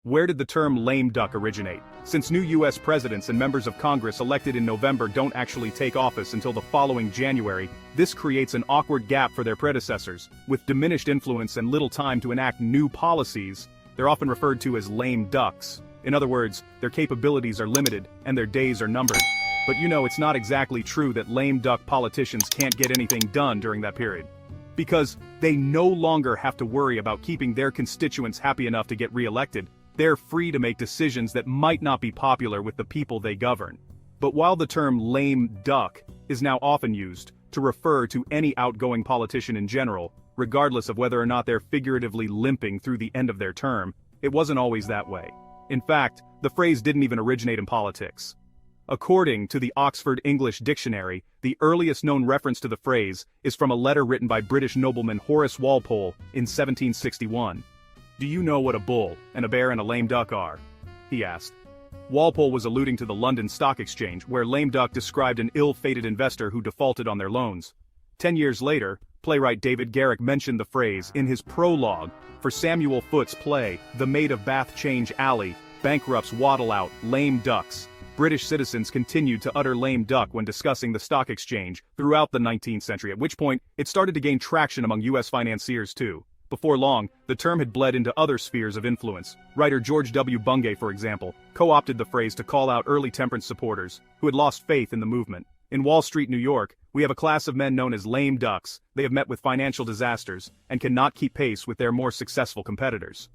Where did the term lame duck originate? Since new U.S. presidents and members of Congress elected in November don't actually take office until the following January, this creates an awkward gap for their predecessors. With diminished influence and little time to enact new policies, they're often referred to as lame ducks. In other words, their capabilities are limited and their days are numbered. But it's not exactly true that lame duck politicians can't get anything done during that period. Because they no longer have to worry about keeping their constituents happy enough to get re-elected. They're free to make decisions that might not be popular with the people they govern. But while the term lame duck is now often used to refer to any outgoing politician in general, regardless of whether or not they're figuratively limping through the end of their term, it wasn't always that way. In fact, the phrase didn't even originate in politics. According to the Oxford English Dictionary, the earliest known reference to the phrase is from a letter written by British nobleman Horace Walpole in 1761. "Do you know what a bull, and a bear and a lame duck are?" he asked. Walpole was alluding to the London Stock Exchange, where lame duck described an ill-fated investor who defaulted on their loans. 10 years later, playwright David Garrick mentioned the phrase in his prologue for Samuel Foote's play, The Maid of Bath Change Alley, Bankrupts Waddle Out, Lame Ducks. British citizens continued to utter lame duck when discussing the stock exchange throughout the 19th century, at which point it started to gain traction among U.S. financiers too. Before long, the term had bled into other spheres of influence. Writer George W. Bungay, for example, co-opted the phrase to call out early temperance supporters who had lost faith in the movement. In Wall Street, New York, we have a class of men known as lame ducks. They have met with financial disasters and cannot keep pace with their more successful competitors.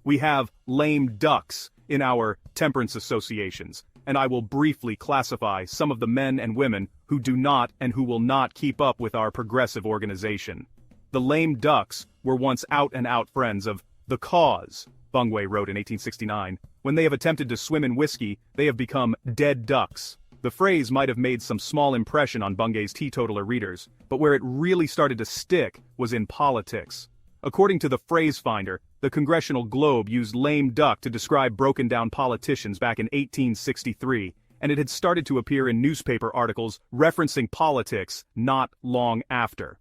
We have lame ducks in our temperance associations, and I will briefly classify some of the men and women who do not and who will not keep up with our progressive organization. The lame ducks were once out-and-out friends of the cause, Bungay wrote in 1869. When they have attempted to swim in whiskey, they have become dead ducks. The phrase might have made some small impression on Bungay's teetotaler readers, but where it really started to stick was in politics. According to the Phrase Finder, the Congressional Globe used lame duck to describe broken-down politicians back in 1863, and it had started to appear in newspaper articles referencing politics not long after.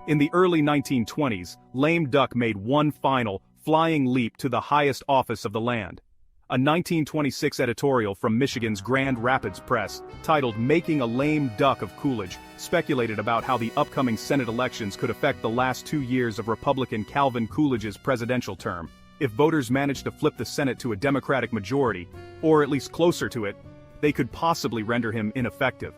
In the early 1920s, lame duck made one final, flying leap to the highest office of the land. A 1926 editorial from Michigan's Grand Rapids Press, titled "Making a Lame Duck of Coolidge," speculated about how the upcoming Senate elections could affect the last 2 years of Republican Calvin Coolidge's presidential term. If voters managed to flip the Senate to a Democratic majority, or at least closer to it, they could possibly render him ineffective.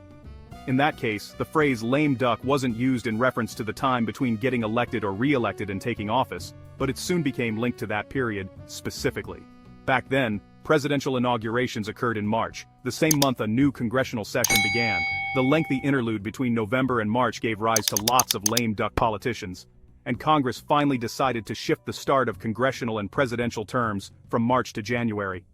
In that case, the phrase lame duck wasn't used in reference to the time between getting elected or re-elected and taking office, but it soon became linked to that period specifically. Back then, presidential inaugurations occurred in March, the same month a new congressional session began. The lengthy interlude between November and March gave rise to lots of lame duck politicians, and Congress finally decided to shift the start of congressional and presidential terms from March to January.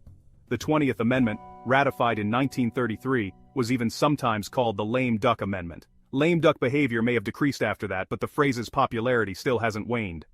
The 20th Amendment, ratified in 1933, was even sometimes called the Lame Duck Amendment. Lame duck behavior may have decreased after that, but the phrase's popularity still hasn't waned.